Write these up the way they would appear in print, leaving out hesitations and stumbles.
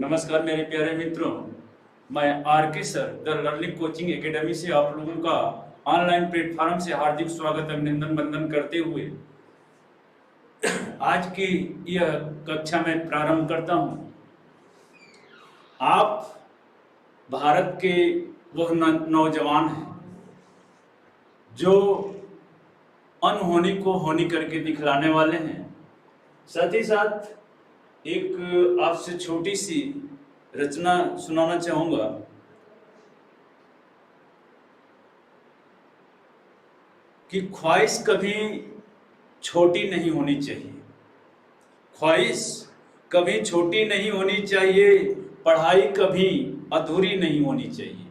नमस्कार मेरे प्यारे मित्रों, मैं आर के sir the learning coaching academy से आप लोगों का ऑनलाइन प्लेटफॉर्म से हार्दिक स्वागत अभिनंदन वंदन करते हुए आज की यह कक्षा में प्रारंभ करता हूं। आप भारत के वह नौजवान हैं जो अनहोनी को होनी करके दिखलाने वाले हैं। साथ ही साथ एक आपसे छोटी सी रचना सुनाना चाहूंगा। कि ख्वाहिश कभी छोटी नहीं होनी चाहिए, ख्वाहिश कभी छोटी नहीं होनी चाहिए, पढ़ाई कभी अधूरी नहीं होनी चाहिए।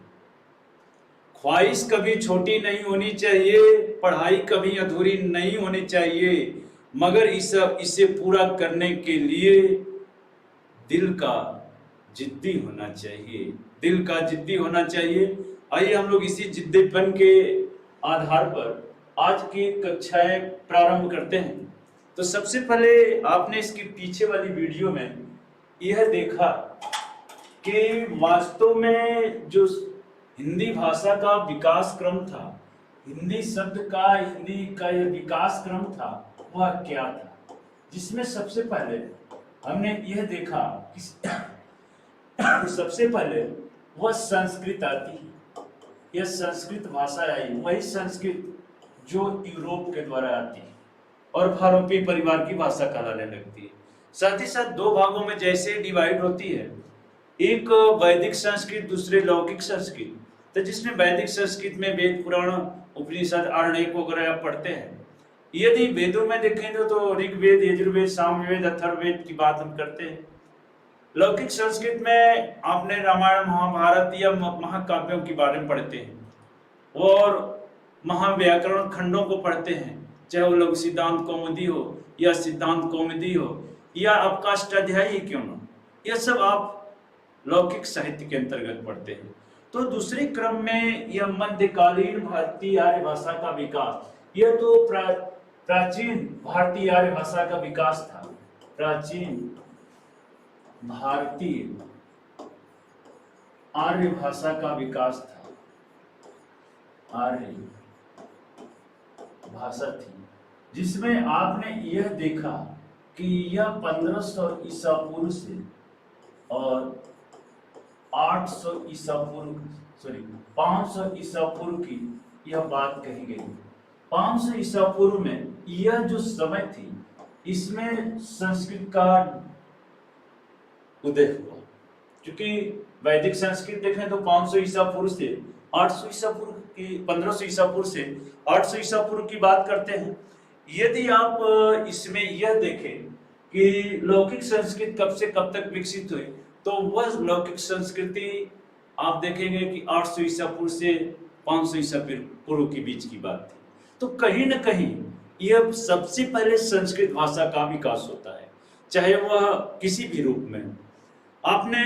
ख्वाहिश कभी छोटी नहीं होनी चाहिए, पढ़ाई कभी अधूरी नहीं होनी चाहिए, मगर इसे पूरा करने के लिए दिल का जिद्दी होना चाहिए, दिल का जिद्दी होना चाहिए। आइए हम लोग इसी जिद्दीपन के आधार पर आज की कक्षाएं प्रारंभ करते हैं। तो सबसे पहले आपने इसके पीछे वाली वीडियो में यह देखा कि वास्तव में जो हिंदी भाषा का विकास क्रम था, हिंदी का यह विकास क्रम था, वह क्या था, जिसमें सबसे पहले हमने यह देखा कि सबसे पहले वह संस्कृत आती है। यह संस्कृत भाषा आई, वही संस्कृत जो यूरोप के द्वारा आती है और भारतीय परिवार की भाषा कहलाने लगती है। साथ ही साथ दो भागों में जैसे डिवाइड होती है, एक वैदिक संस्कृत, दूसरे लौकिक संस्कृत। तो जिसमें वैदिक संस्कृत में वेद पुराण उपनिषद आरण्यक वगैरह आप पढ़ते हैं। यदि वेदों में देखेंगे तो ऋग्वेद, यजुर्वेद, सामवेद, अथर्ववेद की बात हम करते हैं। लौकिक संस्कृत में आपने रामायण, महाभारत या महाकाव्यों के बारे में पढ़ते हैं और महाव्याकरण खंडों को पढ़ते हैं, चाहे वो लघु सिद्धांत कौमुदी हो या सिद्धांत कौमुदी हो या आपका अष्टाध्यायी ही क्यों न, यह सब आप लौकिक साहित्य के अंतर्गत पढ़ते हैं। तो दूसरे क्रम में यह मध्यकालीन भारतीय आर्य भाषा का विकास, यह तो प्राचीन भारतीय आर्य भाषा का विकास था। प्राचीन भारतीय आर्य भाषा का विकास था, आर्य भाषा थी, जिसमें आपने यह देखा कि यह 1500 ईसा पूर्व से और 500 ईसा पूर्व की यह बात कही गई। 500 ईसा पूर्व में यह जो समय थी, इसमें संस्कृत का उदय हुआ। क्योंकि वैदिक संस्कृत देखें तो 500 ईसा पूर्व से 800 ईसा पूर्व की, 1500 ईसा पूर्व से 800 ईसा पूर्व की बात करते हैं। यदि आप इसमें यह देखें कि लौकिक संस्कृत कब से कब तक विकसित हुई, तो वह लौकिक संस्कृति आप देखेंगे कि 800 ईसा पूर्व से 500 ईसा पूर्व के बीच की बात थी। तो कहीं न कहीं यह सबसे पहले संस्कृत भाषा का विकास होता है, चाहे वह किसी भी रूप में। आपने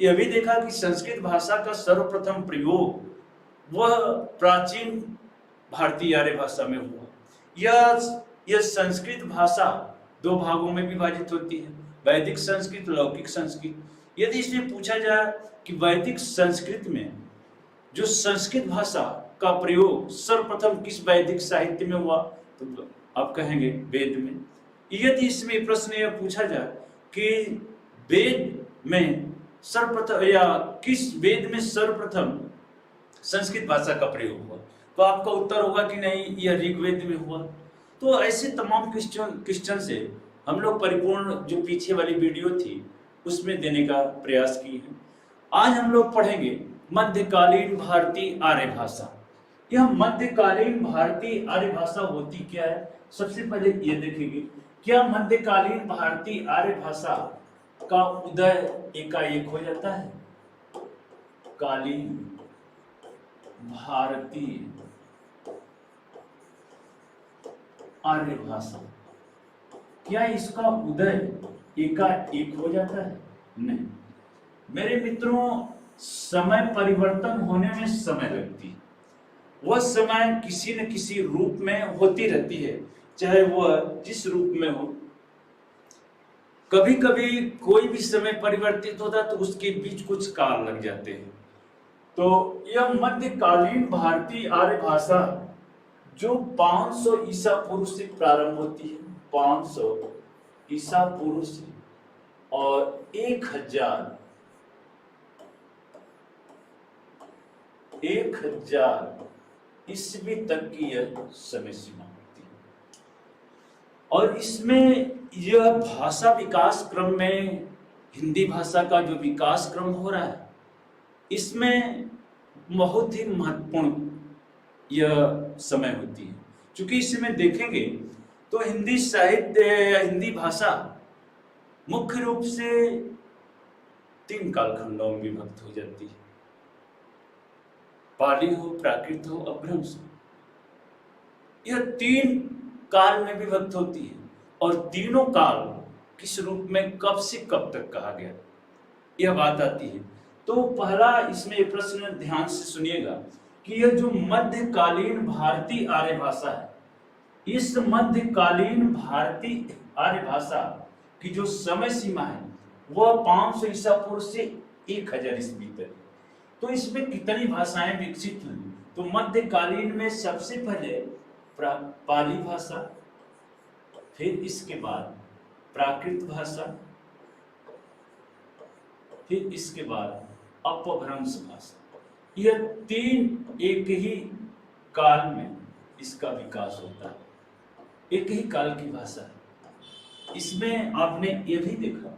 यह भी देखा कि संस्कृत भाषा का सर्वप्रथम प्रयोग वह प्राचीन भारतीय आर्य भाषा में हुआ। यह संस्कृत भाषा दो भागों में विभाजित होती है, वैदिक संस्कृत, लौकिक संस्कृत। यदि इसमें पूछा जाए कि वैदिक संस्कृत में जो संस्कृत भाषा का प्रयोग सर्वप्रथम किस वैदिक साहित्य में हुआ, तो आप कहेंगे वेद में। यदि इसमें प्रश्न यह पूछा जाए कि वेद में सर्वप्रथम या किस वेद में सर्वप्रथम संस्कृत भाषा का प्रयोग हुआ, तो आपका उत्तर होगा कि नहीं, यह ऋग्वेद में हुआ। तो ऐसे तमाम क्वेश्चन से हम लोग परिपूर्ण जो पीछे वाली वीडियो थी उसमें देने का प्रयास किए हैं। आज हम लोग पढ़ेंगे मध्यकालीन भारतीय आर्य भाषा। यह मध्यकालीन भारतीय आर्य भाषा होती क्या है, सबसे पहले ये देखेंगे। क्या मध्यकालीन भारतीय आर्य भाषा का उदय एकाएक हो जाता है? कालीन भारतीय आर्य भाषा, क्या इसका उदय एकाएक हो जाता है? नहीं मेरे मित्रों, समय परिवर्तन होने में समय लगती है। वह समय किसी न किसी रूप में होती रहती है, चाहे वह जिस रूप में हो। कभी कभी कोई भी समय परिवर्तित होता है तो उसके बीच कुछ काल लग जाते हैं। तो यह मध्यकालीन भारतीय आर्य भाषा जो 500 ईसा पूर्व से प्रारंभ होती है, 500 ईसा पूर्व से और 1000 ईस्वी तक की यह समय सीमा होती है। और इसमें यह भाषा विकास क्रम में हिंदी भाषा का जो विकास क्रम हो रहा है, इसमें बहुत ही महत्वपूर्ण यह समय होती है। क्योंकि इसमें देखेंगे तो हिंदी साहित्य या हिंदी भाषा मुख्य रूप से 3 कालखंडों में विभक्त हो जाती है। पाली हो, प्राकृत हो, अपभ्रंश हो। यह 3 काल में विभक्त होती है और तीनों काल किस रूप में कब से कब तक कहा गया, यह बात आती है। तो पहला इसमें प्रश्न ध्यान से सुनिएगा कि यह जो मध्यकालीन भारतीय आर्य भाषा है, इस मध्यकालीन भारतीय आर्य भाषा की जो समय सीमा है वह 500 ईसा पूर्व से 1000 ईस्वी तक। तो इसमें कितनी भाषाएं विकसित हुई? तो मध्यकालीन में सबसे पहले पाली भाषा, फिर इसके बाद प्राकृत भाषा, फिर इसके बाद अपभ्रंश भाषा। यह 3 एक ही काल में इसका विकास होता है, एक ही काल की भाषा है। इसमें आपने यह भी देखा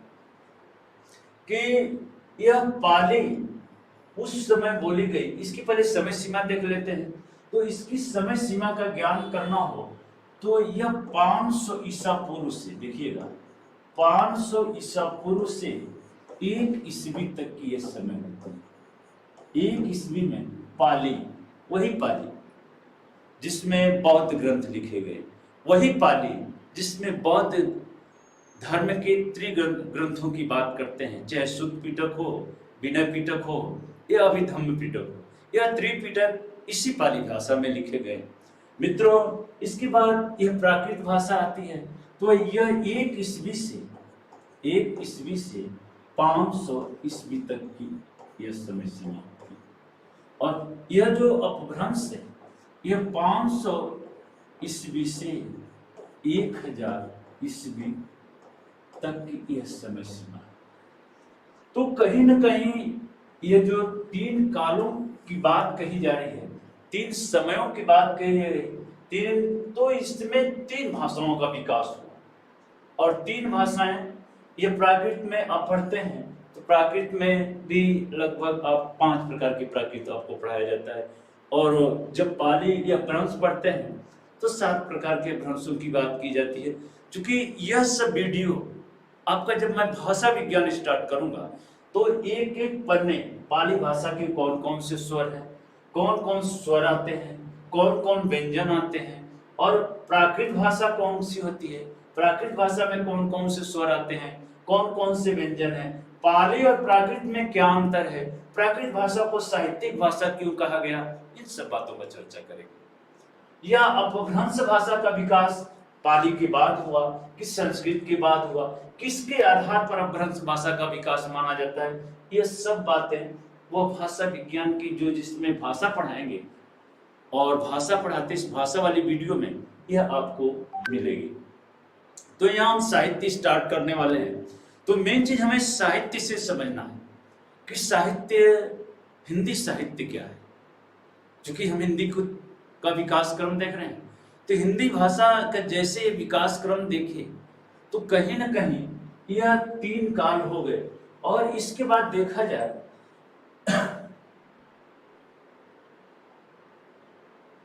कि यह पाली उस समय बोली गई। इसकी पहले समय सीमा देख लेते हैं। तो इसकी समय सीमा का ज्ञान करना हो तो यह 500 ईसा पूर्व से, देखिएगा 500 ईसा पूर्व से 1 ईस्वी तक की यह समय होती है। 1 ईस्वी में पाली, वही पाली जिसमें बौद्ध ग्रंथ लिखे गए, वही पाली जिसमें बौद्ध धर्म के ग्रंथों की बात करते हैं, चाहे सुत्त पिटक हो, विनय पिटक हो या अभिधम्म पिटक हो, यह त्रिपिटक इसी पाली भाषा में लिखे गए। मित्रों, इसके बाद यह प्राकृत भाषा आती है। तो यह 1 ईस्वी से 500 ईस्वी तक की यह समय सीमा होती है। और यह जो अपभ्रंश है, यह 500 ईस्वी से 1000 ईस्वी तक की यह समय सीमा है। तो कहीं न कहीं ये जो 3 कालों की बात कही जा रही है, 3 समयों की बात कही जा रही है, तो इसमें 3 भाषाओं का विकास हुआ। और 3 भाषाएं ये प्राकृत में आप पढ़ते हैं तो प्राकृत में भी लगभग आप 5 प्रकार की प्राकृत आपको पढ़ाया जाता है। और जब पाली या अपभ्रंश पढ़ते हैं तो 7 प्रकार के अपभ्रंशों की बात की जाती है। क्योंकि यह सब वीडियो आपका जब मैं भाषा विज्ञान स्टार्ट करूंगा तो एक एक पन्ने पाली भाषा के कौन कौन से स्वर हैं, कौन कौन स्वर आते हैं, कौन कौन व्यंजन आते हैं, और प्राकृत भाषा कौन सी होती है, प्राकृत भाषा में कौन कौन से स्वर आते हैं, कौन कौन से व्यंजन हैं, पाली और प्राकृत में क्या अंतर है, प्राकृत भाषा को साहित्यिक भाषा क्यों कहा गया, इन सब बातों पर चर्चा करेंगे। या अपभ्रंश भाषा का विकास पाली के बाद हुआ कि संस्कृत के बाद हुआ, किसके आधार पर अपभ्रंश भाषा का विकास माना जाता है, ये सब बातें वो भाषा विज्ञान की जो जिसमें भाषा पढ़ाएंगे और भाषा पढ़ाते इस भाषा वाली वीडियो में यह आपको मिलेगी। तो यहाँ हम साहित्य स्टार्ट करने वाले हैं। तो मेन चीज हमें साहित्य से समझना है कि साहित्य, हिंदी साहित्य क्या है। क्योंकि हम हिंदी का विकास क्रम देख रहे हैं, तो हिंदी भाषा का जैसे विकास क्रम देखे तो कहीं ना कहीं यह 3 काल हो गए। और इसके बाद देखा जाए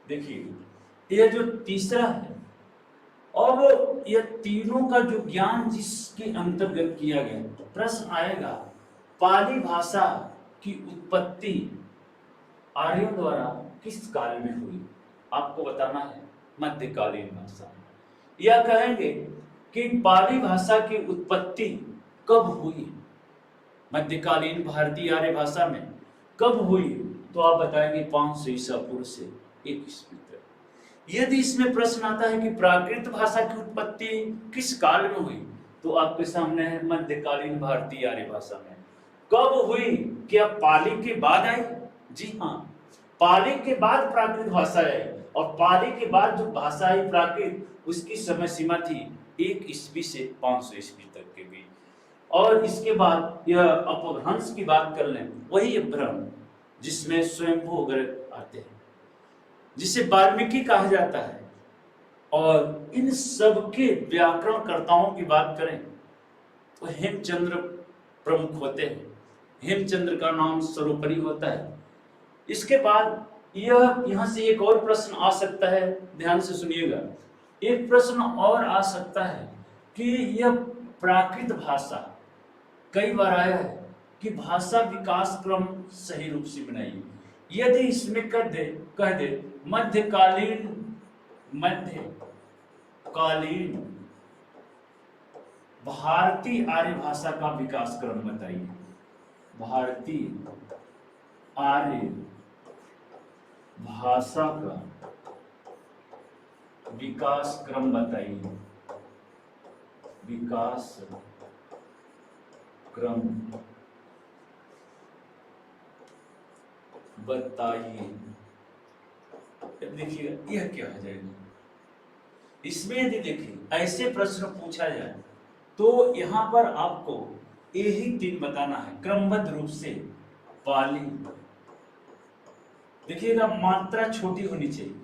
देखिए यह जो तीसरा है, और यह तीनों का जो ज्ञान जिसके अंतर्गत किया गया, तो प्रश्न आएगा पाली भाषा की उत्पत्ति आर्यों द्वारा किस काल में हुई, आपको बताना है मध्यकालीन भाषा। यह कहेंगे कि पाली भाषा की उत्पत्ति कब हुई, मध्यकालीन भारतीय आर्य भाषा में कब हुई, तो आप बताएंगे 500 ईसा पूर्व से 1 ईस्वी तक। यदि इसमें प्रश्न आता है कि प्राकृत भाषा की उत्पत्ति किस काल में हुई, तो आपके सामने है मध्यकालीन भारतीय आर्य भाषा में। कब हुई? क्या पाली के बाद आई? जी हाँ, पाली के बाद प्राकृत भाषा है, और पाली के बाद जो भाषा आई प्राकृत, उसकी समय सीमा थी 1 ईस्वी से 500 ईस्वी तक के बीच। और इसके बाद यह अपभ्रंश की बात कर लें, वही अपभ्रंश जिसमें स्वयंभू वगैरह आते हैं, जिसे वाल्मीकि कहा जाता है। और इन सब के व्याकरणकर्ताओं की बात करें तो हेमचंद्र प्रमुख होते हैं। हेमचंद्र का नाम सर्वोपरि होता है। इसके बाद यहां से एक और प्रश्न आ सकता है, ध्यान से सुनिएगा। एक प्रश्न और आ सकता है कि यह प्राकृत भाषा, कई बार आया है कि भाषा विकास क्रम सही रूप से बनाइए। यदि इसमें कह दे मध्यकालीन भारतीय आर्य भाषा का विकास क्रम बताइए। भारतीय आर्य भाषा का विकास क्रम बताइए। विकास क्रम बताइए। देखिएगा यह क्या हो जाएगा। इसमें यदि देखिए ऐसे प्रश्न पूछा जाए तो यहां पर आपको यही 3 बताना है क्रमबद्ध रूप से। पाली, देखिएगा मात्रा छोटी होनी चाहिए,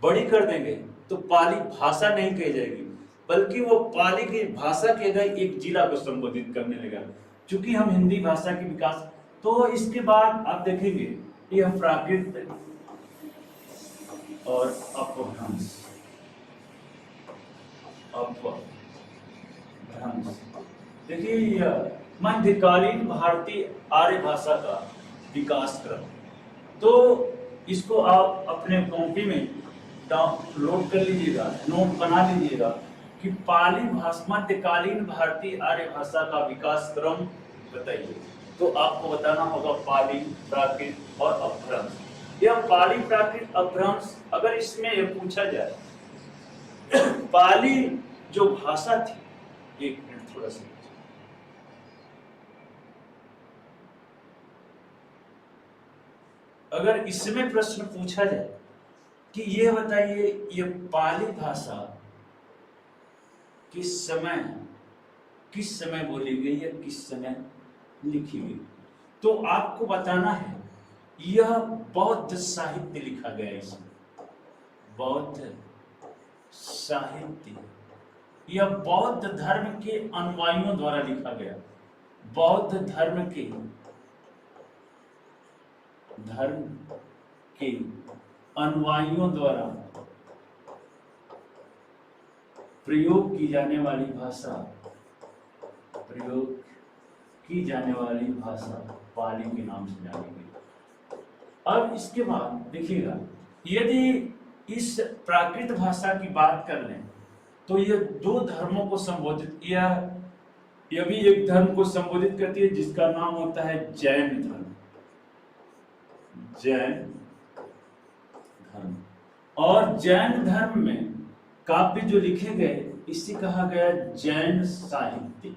बड़ी कर देंगे तो पाली भाषा नहीं कही जाएगी, बल्कि वो पाली की भाषा के अगर एक जिला को संबोधित करने लगा। चूंकि हम हिंदी भाषा के विकास, तो इसके बाद आप देखेंगे यह प्राकृत और अपभ्रंश। देखिए यह मध्यकालीन भारतीय आर्य भाषा का विकास क्रम। तो इसको आप अपने कॉपी में डाउनलोड कर लीजिएगा, नोट बना लीजिएगा कि पाली भाषा, मध्यकालीन भारतीय आर्य भाषा का विकास क्रम बताइए। तो आपको बताना होगा पाली, प्राकृत और अपभ्रंश। यह पाली, प्राकृत, अपभ्रंश अगर इसमें यह पूछा जाए पाली जो भाषा थी, एक मिनट थोड़ा सा, अगर इसमें प्रश्न पूछा जाए कि यह बताइए यह पाली भाषा किस समय बोली गई या किस समय लिखी गई, तो आपको बताना है यह बौद्ध साहित्य लिखा गया। इसमें बौद्ध साहित्य, यह बौद्ध धर्म के अनुयायियों द्वारा लिखा गया। बौद्ध धर्म के अनुयायियों द्वारा प्रयोग की जाने वाली भाषा पाली के नाम से जानी गई। अब इसके बाद देखिएगा, यदि इस प्राकृत भाषा की बात कर लें तो यह 2 धर्मों को संबोधित, यह भी एक धर्म को संबोधित करती है जिसका नाम होता है जैन धर्म। और जैन धर्म में काव्य जो लिखे गए इसे कहा गया जैन साहित्य।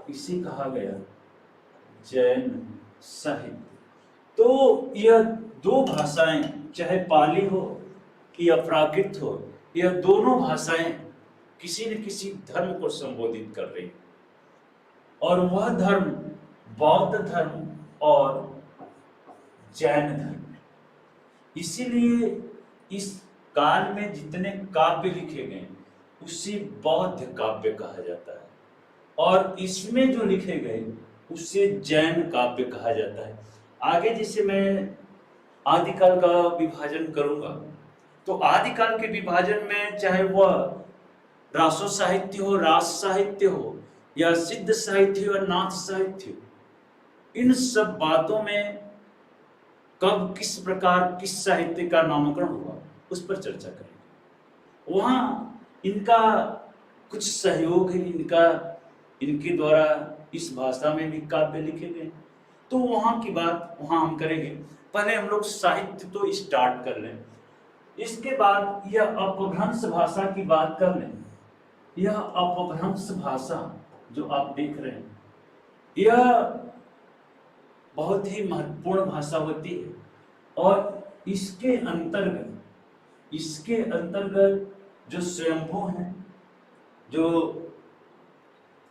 इसे कहा गया जैन साहित्य। तो यह 2 भाषाएं, चाहे पाली हो या प्राकृत हो, यह दोनों भाषाएं किसी न किसी धर्म को संबोधित कर रही, और वह धर्म बौद्ध धर्म और जैन धर्म। इसीलिए इस काल में जितने काव्य लिखे गए उसे बौद्ध काव्य कहा जाता है, और इसमें जो लिखे गए उसे जैन काव्य कहा जाता है। आगे जैसे मैं आदिकाल का विभाजन करूंगा, तो आदिकाल के विभाजन में चाहे वह रासो साहित्य हो, रास साहित्य हो, या सिद्ध साहित्य हो, नाथ साहित्य हो, इन सब बातों में कब किस प्रकार किस साहित्य का नामकरण हुआ उस पर चर्चा करेंगे। वहाँ इनका कुछ सहयोग है, इनके द्वारा इस भाषा में भी काव्य लिखे गए, तो वहाँ की बात वहाँ हम करेंगे। पहले हम लोग साहित्य तो स्टार्ट कर लें, इसके बाद यह अपभ्रंश भाषा की बात कर लें। यह अपभ्रंश भाषा जो आप देख रहे हैं, यह बहुत ही महत्वपूर्ण भाषा होती है। और इसके अंतर्गत जो स्वयंभू हैं, जो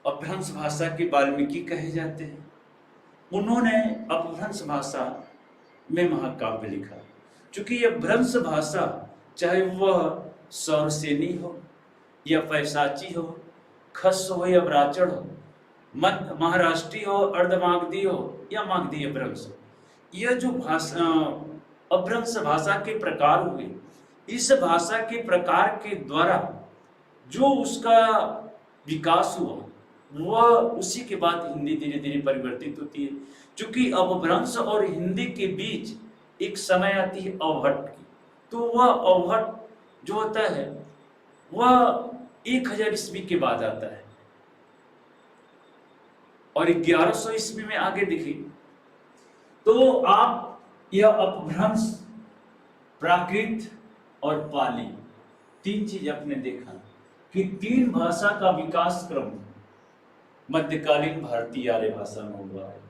अपभ्रंश भाषा के वाल्मीकि कहे जाते हैं, उन्होंने अपभ्रंश भाषा में महाकाव्य लिखा। क्योंकि यह भ्रंश भाषा, चाहे वह सौरसेनी हो या पैशाची हो, खस हो या ब्राचड़ हो, मध्य महाराष्ट्री हो, अर्धमागधी हो या मागधीय भ्रंश, यह जो भाषा अपभ्रंश भाषा के प्रकार हुए, इस भाषा के प्रकार के द्वारा जो उसका विकास हुआ, वह उसी के बाद हिंदी धीरे धीरे परिवर्तित होती है। क्योंकि अपभ्रंश और हिंदी के बीच एक समय आती है अवहट की, तो वह अवहट जो होता है वह 1000 ईस्वी के बाद आता है। और 1100 ईस्वी में आगे दिखे तो आप यह अपभ्रंश, प्राकृत और पाली, 3 चीज आपने देखा कि 3 भाषा का विकास क्रम मध्यकालीन भारतीय आर्य भाषा में हुआ है।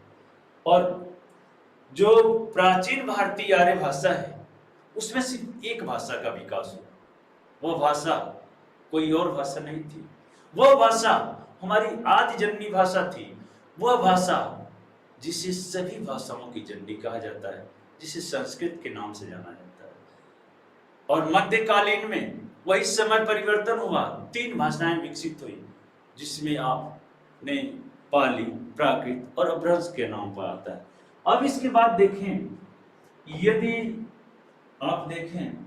और जो प्राचीन भारतीय आर्य भाषा है उसमें सिर्फ एक भाषा का विकास हुआ। वह भाषा कोई और भाषा नहीं थी, वह भाषा हमारी आदि जननी भाषा थी। वह भाषा जिसे सभी भाषाओं की जननी कहा जाता है, जिसे संस्कृत के नाम से जाना जाता है। और मध्यकालीन में वही समय परिवर्तन हुआ, 3 भाषाएं विकसित हुई, जिसमें आपने पाली, प्राकृत और अपभ्रंश के नाम पर आता है। अब इसके बाद देखें, यदि आप देखें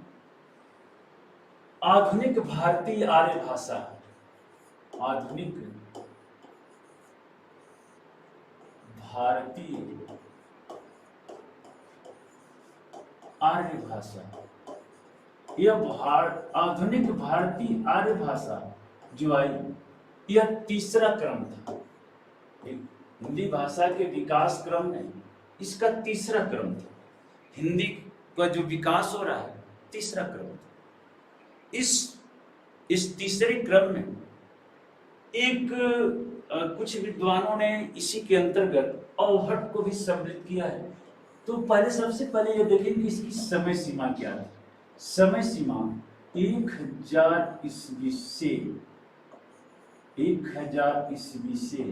आधुनिक भारतीय आर्य भाषा, आधुनिक भारतीय आर्य भाषा, यह आधुनिक भारतीय आर्य भाषा जो आई, यह तीसरा क्रम था। हिंदी भाषा के विकास क्रम में इसका तीसरा क्रम था। हिंदी का जो विकास हो रहा है, तीसरा क्रम था। इस तीसरे क्रम में कुछ विद्वानों ने इसी के अंतर्गत अवहट को भी सम्मिलित किया है। तो सबसे पहले ये देखें कि इसकी समय सीमा क्या है। समय सीमा 1000 ईस्वी से 1000 ईस्वी से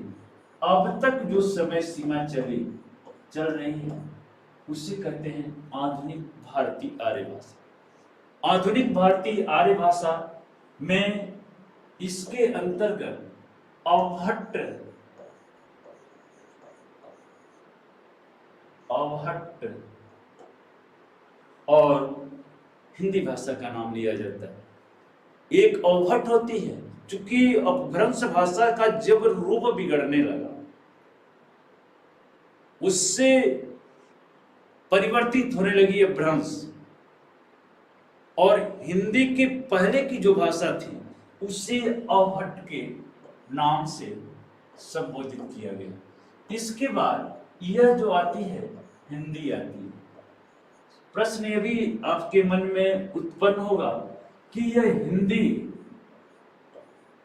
अब तक जो समय सीमा चल रही है, उसे कहते हैं आधुनिक भारतीय आर्य भाषा। आधुनिक भारतीय आर्य भाषा में इसके अंतर्गत अवहट्ट और हिंदी भाषा का नाम लिया जाता है। एक अवहट्ट होती है, चूंकि अपभ्रंश भाषा का जब रूप बिगड़ने लगा, उससे परिवर्तित होने लगी अपभ्रंश, और हिंदी के पहले की जो भाषा थी उसे अवहट्ट के नाम से संबोधित किया गया। इसके बाद यह जो आती है, हिंदी आती है। प्रश्न यह भी आपके मन में उत्पन्न होगा कि यह हिंदी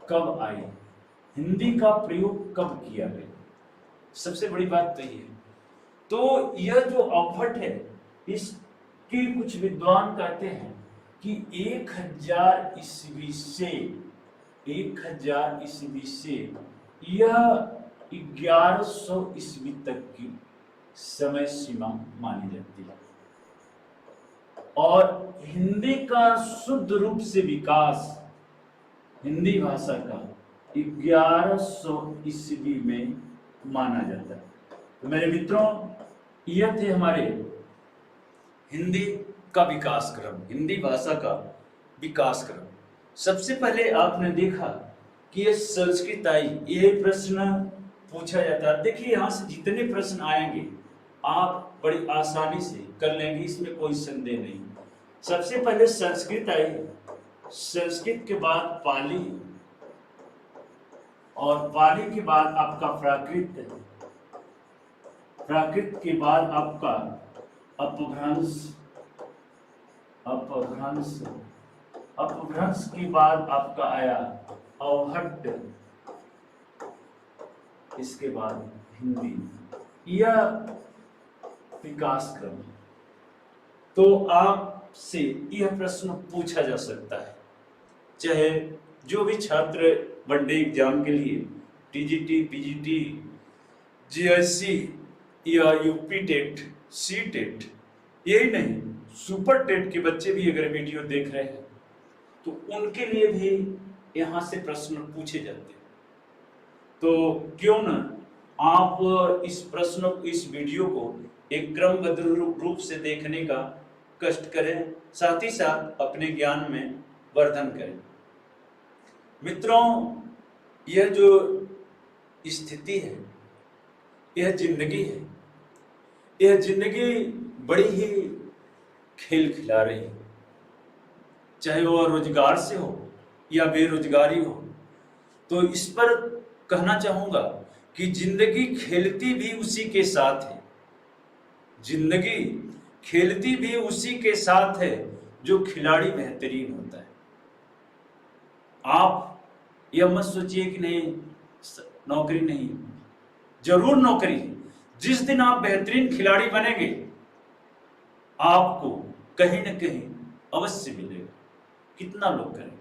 कब आई, हिंदी का प्रयोग कब किया गया। सबसे बड़ी बात तो ये है। तो यह जो अवहट्ट है, इसके कुछ विद्वान कहते हैं कि 1000 ईस्वी से यह 1100 ईस्वी तक की समय सीमा मानी जाती है। और हिंदी का शुद्ध रूप से विकास हिंदी भाषा का 1100 ईस्वी में माना जाता है। तो मेरे मित्रों, यह थे हमारे हिंदी का विकास क्रम, हिंदी भाषा का विकास क्रम। सबसे पहले आपने देखा कि ये संस्कृत आई, ये प्रश्न पूछा जाता है। देखिए, यहाँ से जितने प्रश्न आएंगे आप बड़ी आसानी से कर लेंगे, इसमें कोई संदेह नहीं। सबसे पहले संस्कृत आई, संस्कृत के बाद पाली, और पाली के बाद आपका प्राकृत, प्राकृत के बाद आपका अपभ्रंश, अपभ्रंश के बाद आपका आया अवहट्ट, इसके बाद हिंदी, यह विकास क्रम। तो आपसे यह प्रश्न पूछा जा सकता है, चाहे जो भी छात्र वनडे एग्जाम के लिए टीजीटी, पीजीटी, जीआईसी या यूपी टेट, सी टेट, यही नहीं सुपर टेट के बच्चे भी अगर वीडियो देख रहे हैं तो उनके लिए भी यहाँ से प्रश्न पूछे जाते हैं। तो क्यों न आप इस वीडियो को एक क्रमबद्ध रूप से देखने का कष्ट करें, साथ ही साथ अपने ज्ञान में वर्धन करें। मित्रों, यह जो स्थिति है, यह जिंदगी है, यह जिंदगी बड़ी ही खेल खिला रही है, चाहे वह रोजगार से हो या बेरोजगारी हो। तो इस पर कहना चाहूंगा कि जिंदगी खेलती भी उसी के साथ है, जिंदगी खेलती भी उसी के साथ है जो खिलाड़ी बेहतरीन होता है। आप यह मत सोचिए कि नहीं नौकरी नहीं, जरूर नौकरी। जिस दिन आप बेहतरीन खिलाड़ी बनेंगे आपको कहीं न कहीं अवश्य मिलेगा। कितना लोग करें,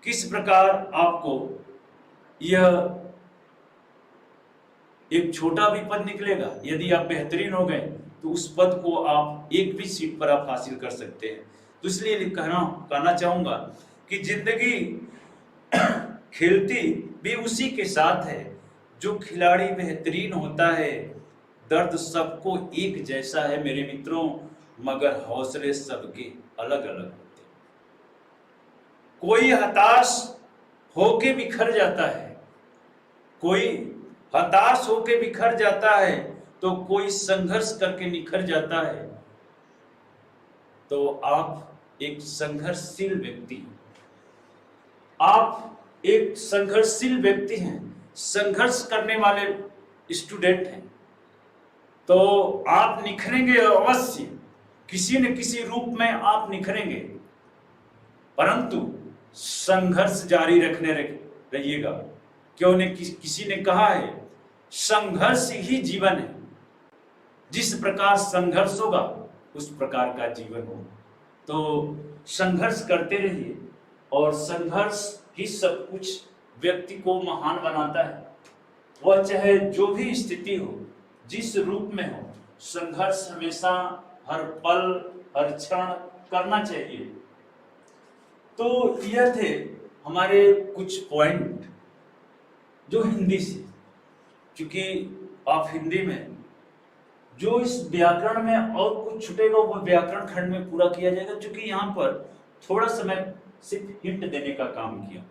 किस प्रकार आपको यह एक छोटा भी पद निकलेगा, यदि आप बेहतरीन हो गए तो उस पद को आप एक भी सीट पर आप हासिल कर सकते हैं। तो इसलिए कहना चाहूंगा कि जिंदगी खेलती भी उसी के साथ है जो खिलाड़ी बेहतरीन होता है। दर्द सबको एक जैसा है मेरे मित्रों, मगर हौसले सबके अलग अलग होते हैं। कोई हताश होके बिखर जाता है, कोई हताश होके बिखर जाता है, तो कोई संघर्ष करके निखर जाता है। तो आप एक संघर्षशील व्यक्ति, आप एक संघर्षशील व्यक्ति हैं, संघर्ष करने वाले स्टूडेंट हैं। तो आप निखरेंगे अवश्य, किसी न किसी रूप में आप निखरेंगे, परंतु संघर्ष जारी रखने रहिएगा। क्यों ने किसी ने कहा है संघर्ष ही जीवन है, जिस प्रकार संघर्ष होगा उस प्रकार का जीवन होगा। तो संघर्ष करते रहिए, और संघर्ष ही सब कुछ व्यक्ति को महान बनाता है। वह चाहे जो भी स्थिति हो, जिस रूप में हो, संघर्ष हमेशा हर पल हर क्षण करना चाहिए। तो यह थे हमारे कुछ पॉइंट जो हिंदी से, क्योंकि आप हिंदी में जो इस व्याकरण में और कुछ छूटेगा वो व्याकरण खंड में पूरा किया जाएगा, क्योंकि यहाँ पर थोड़ा समय सिर्फ हिंट देने का काम किया।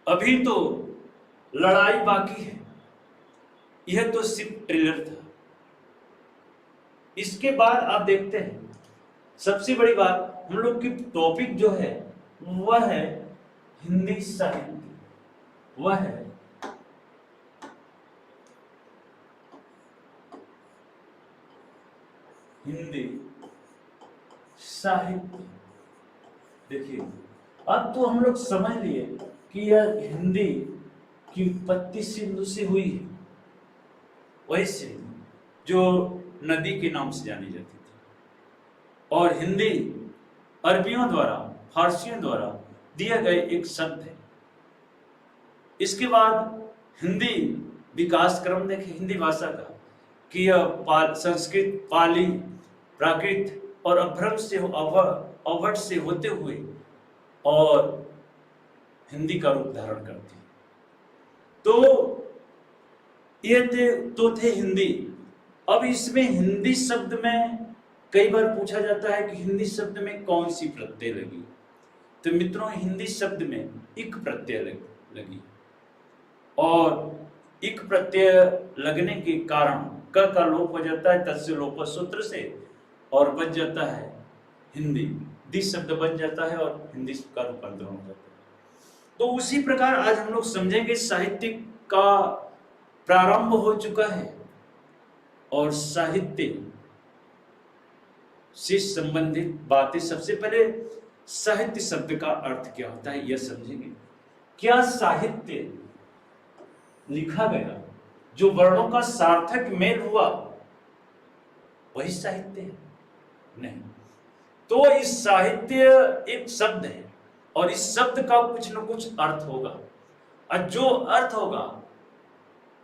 अभी तो लड़ाई बाकी है, यह तो सिर्फ ट्रेलर था। इसके बाद आप देखते हैं सबसे बड़ी बात, हम लोग की टॉपिक जो है वह है हिंदी साहित्य, वह है हिंदी साहित्य। देखिए, अब तो हम लोग समझ लिए कि यह हिंदी की उत्पत्ति सिंधु से हुई है, वही सिंधु जो नदी के नाम से जानी जाती थी, और हिंदी अरबियों द्वारा, फारसियों द्वारा दिया गया एक शब्द है। इसके बाद हिंदी विकास क्रम देखें हिंदी भाषा का, कि यह संस्कृत, पाली, प्राकृत और अभ्रंश से अवहट से होते हुए और हिंदी का रूप धारण करती है। तो ये थे हिंदी। अब इसमें हिंदी शब्द में कई बार पूछा जाता है कि हिंदी शब्द में कौन सी प्रत्यय लगी। तो मित्रों, हिंदी शब्द में इक प्रत्यय लगी, और इक प्रत्यय लगने के कारण क का लोप हो जाता है तस्य लोप सूत्र से, और बच जाता है हिंदी, दि शब्द बन जाता है और हिंदी का रूपांतरण हो जाता है। तो उसी प्रकार आज हम लोग समझेंगे साहित्य का प्रारंभ हो चुका है, और साहित्य से संबंधित बातें। सबसे पहले साहित्य शब्द का अर्थ क्या होता है यह समझेंगे। क्या साहित्य लिखा गया जो वर्णों का सार्थक मेल हुआ वही साहित्य है? नहीं। तो इस साहित्य एक शब्द है और इस शब्द का कुछ न कुछ अर्थ होगा और जो अर्थ होगा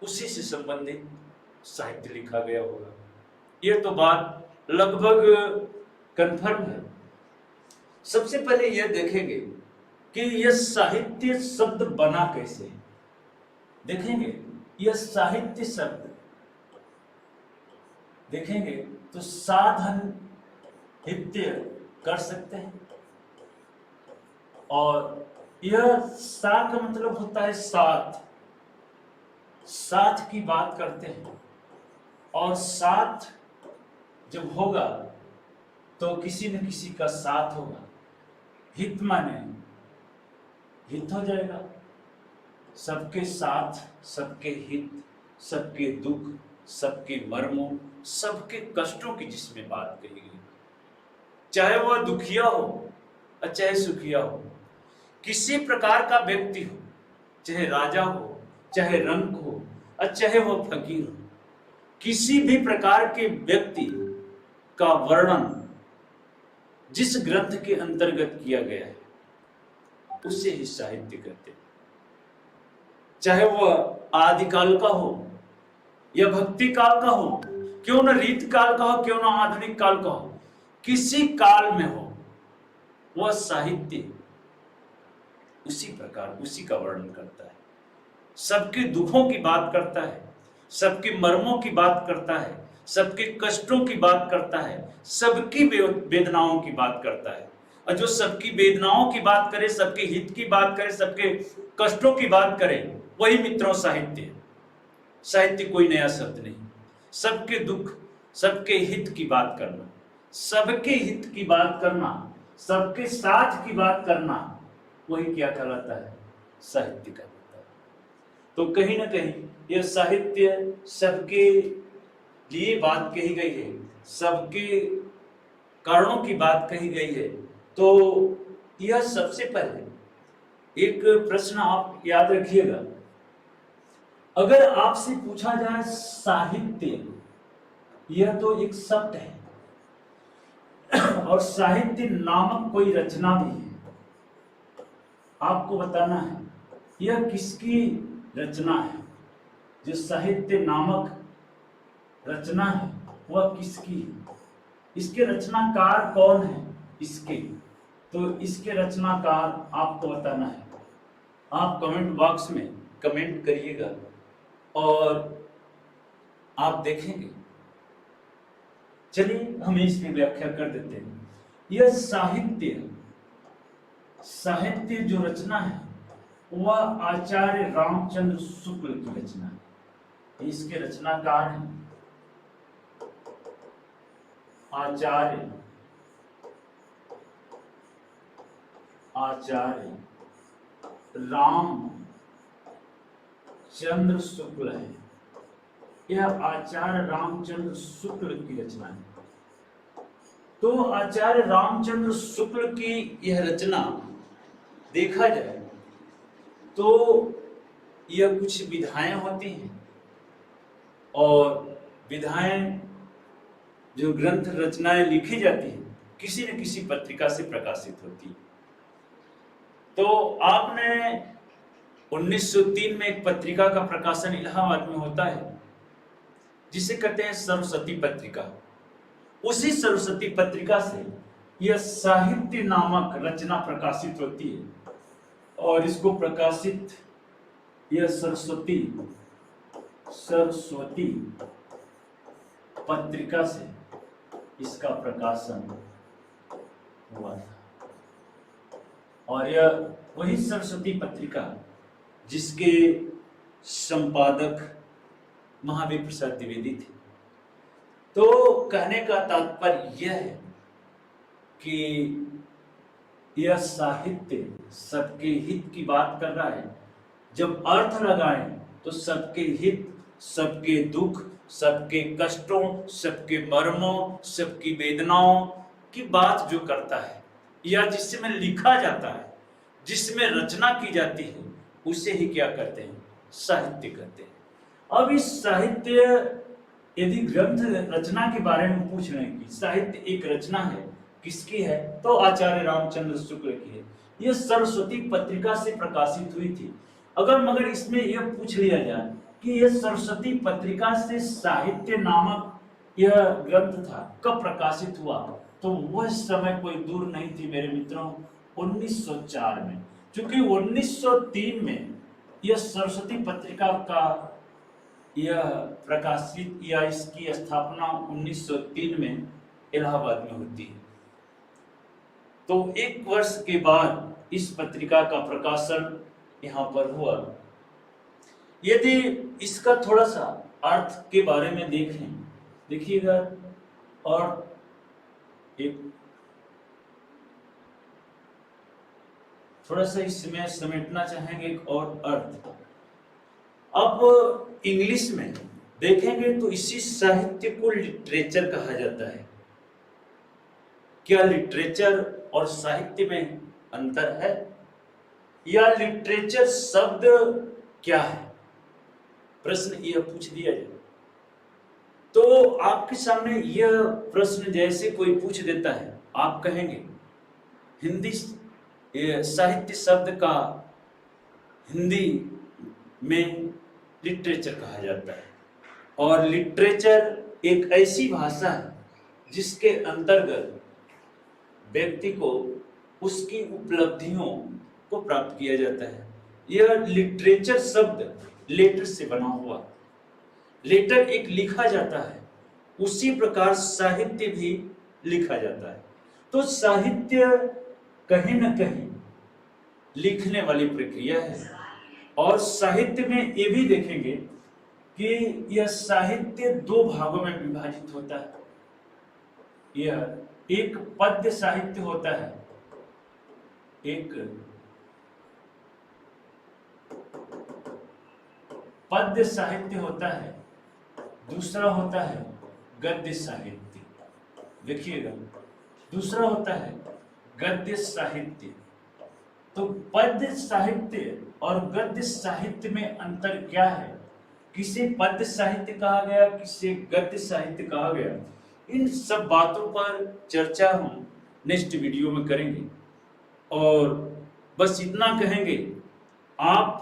उसी से संबंधित साहित्य लिखा गया होगा। यह तो बात लगभग कंफर्म है। सबसे पहले यह देखेंगे कि यह साहित्य शब्द बना कैसे। देखेंगे यह साहित्य शब्द देखेंगे तो साधन हित्य कर सकते हैं और यह सा का मतलब होता है साथ, साथ की बात करते हैं और साथ जब होगा तो किसी न किसी का साथ होगा। हित माने हित हो जाएगा, सबके साथ, सबके हित, सबके दुख, सबके मर्मों, सबके कष्टों की जिसमें बात कही गई, चाहे वह दुखिया हो और चाहे सुखिया हो, किसी प्रकार का व्यक्ति हो, चाहे राजा हो, चाहे रंक हो और चाहे वह फकीर हो, किसी भी प्रकार के व्यक्ति का वर्णन जिस ग्रंथ के अंतर्गत किया गया है उसे ही साहित्य कहते हैं। चाहे वह आदिकाल का हो या भक्ति काल का हो, क्यों न रीत काल का हो, क्यों न आधुनिक काल का हो, किसी काल में हो, वह साहित्य उसी प्रकार उसी का वर्णन करता है। सबके दुखों की बात करता है, सबके मर्मों की बात करता है, सबके कष्टों की बात करता है, सबकी वेदनाओं की बात करता है। और जो सबकी वेदनाओं की बात करे, सबके हित की बात करे, सबके कष्टों की बात करे, वही मित्रों साहित्य है। साहित्य कोई नया शब्द नहीं। सबके दुख, सबके हित की बात करना, सबके हित की बात करना, सबके साथ की बात करना, वही क्या कहलाता है? साहित्य कहलाता है। तो कहीं ना कहीं यह साहित्य सबके लिए बात कही गई है, सबके कारणों की बात कही गई है। तो यह सबसे पहले एक प्रश्न आप याद रखिएगा, अगर आपसे पूछा जाए साहित्य, यह तो एक शब्द है और साहित्य नामक कोई रचना भी है, आपको बताना है यह किसकी रचना है। जो साहित्य नामक रचना है वह किसकी है, इसके रचनाकार कौन है इसके, तो इसके रचनाकार आपको बताना है। आप कमेंट बॉक्स में कमेंट करिएगा और आप देखेंगे। चलिए हम इसकी व्याख्या कर देते हैं। यह साहित्य जो रचना है वह आचार्य रामचंद्र शुक्ल की रचना है। इसके रचनाकार हैं आचार्य रामचंद्र शुक्ल है। यह आचार्य रामचंद्र शुक्ल की रचना है। तो आचार्य रामचंद्र शुक्ल की यह रचना देखा जाए तो यह कुछ विधाएं होती हैं और विधाएं जो ग्रंथ रचनाएं लिखी जाती हैं किसी न किसी पत्रिका से प्रकाशित होती है। तो आपने 1903 में एक पत्रिका का प्रकाशन इलाहाबाद में होता है जिसे कहते हैं सरस्वती पत्रिका। उसी सरस्वती पत्रिका से यह साहित्य नामक रचना प्रकाशित होती है और इसको प्रकाशित यह सरस्वती पत्रिका से इसका प्रकाशन हुआ था। और यह वही सरस्वती पत्रिका जिसके संपादक महावीर प्रसाद द्विवेदी थे। तो कहने का तात्पर्य यह है कि यह साहित्य सबके हित की बात कर रहा है। जब अर्थ लगाएं तो सबके हित, सबके दुख, सबके कष्टों, सबके मर्मों, सबकी वेदनाओं की बात जो करता है या जिसमें लिखा जाता है, जिसमें रचना की जाती है, उसे ही क्या कहते हैं? साहित्य कहते हैं। अब इस साहित्य, यदि ग्रंथ रचना के बारे में पूछ रहे हैं कि साहित्य एक रचना है, किसकी है? तो आचार्य रामचंद्र शुक्ल की है। यह सरस्वती पत्रिका से प्रकाशित हुई थी। अगर मगर इसमें यह पूछ लिया जाए कि यह सरस्वती पत्रिका से साहित्य नामक यह ग्रंथ था, कब प्रकाशित हुआ, तो वह समय कोई दूर नहीं थी मेरे मित्रों, 1904 में। क्योंकि 1903 में यह सरस्वती पत्रिका का यह प्रकाशित या इसकी स्थापना 1903 में इलाहाबाद में होती है। तो एक वर्ष के बाद इस पत्रिका का प्रकाशन यहाँ पर हुआ। यदि इसका थोड़ा सा अर्थ के बारे में देखें, देखिएगा, और एक थोड़ा सा इसमें समेटना चाहेंगे एक और अर्थ। अब इंग्लिश में देखेंगे तो इसी साहित्य को लिटरेचर कहा जाता है। क्या लिटरेचर और साहित्य में अंतर है, या लिटरेचर शब्द क्या है? प्रश्न यह पूछ दिया जाए तो आपके सामने यह प्रश्न जैसे कोई पूछ देता है, आप कहेंगे हिंदी साहित्य शब्द का हिंदी में लिटरेचर कहा जाता है, और लिटरेचर एक ऐसी भाषा है जिसके अंतर्गत व्यक्ति को उसकी उपलब्धियों को प्राप्त किया जाता है। यह लिटरेचर शब्द लेटर से बना हुआ, लेटर एक लिखा जाता है, उसी प्रकार साहित्य भी लिखा जाता है। तो साहित्य कहीं न कहीं लिखने वाली प्रक्रिया है, और साहित्य में ये भी देखेंगे कि यह साहित्य दो भागों में विभाजित होता है। यह एक पद्य साहित्य होता है, एक पद्य साहित्य होता है, दूसरा होता है गद्य साहित्य। देखिएगा, दूसरा होता है गद्य साहित्य। तो पद्य साहित्य और गद्य साहित्य में अंतर क्या है, किसे पद्य साहित्य कहा गया, किसे गद्य साहित्य कहा गया, इन सब बातों पर चर्चा हम नेक्स्ट वीडियो में करेंगे। और बस इतना कहेंगे, आप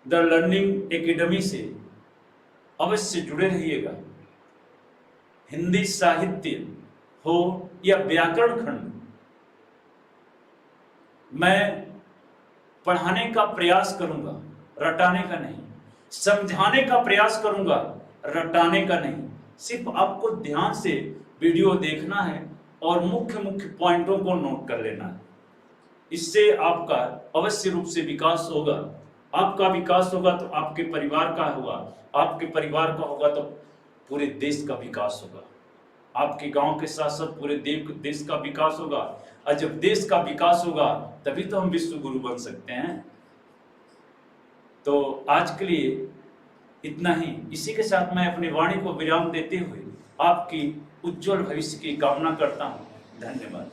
द लर्निंग एकेडमी से अवश्य जुड़े रहिएगा। हिंदी साहित्य हो या व्याकरण खंड, मैं पढ़ाने का प्रयास करूंगा, रटाने का नहीं। समझाने का प्रयास करूंगा, रटाने का नहीं। सिर्फ आपको ध्यान से वीडियो देखना है और मुख्य मुख्य पॉइंटों को नोट कर लेना है। इससे आपका अवश्य रूप से विकास होगा। आपका विकास होगा तो आपके परिवार का होगा, आपके परिवार का होगा तो पूरे देश का विकास होगा। आपके गांव के साथ साथ पूरे देश का विकास होगा, और जब देश का विकास होगा तभी तो हम विश्व गुरु बन सकते हैं। तो आज के लिए इतना ही। इसी के साथ मैं अपनी वाणी को विराम देते हुए आपकी उज्जवल भविष्य की कामना करता हूँ। धन्यवाद।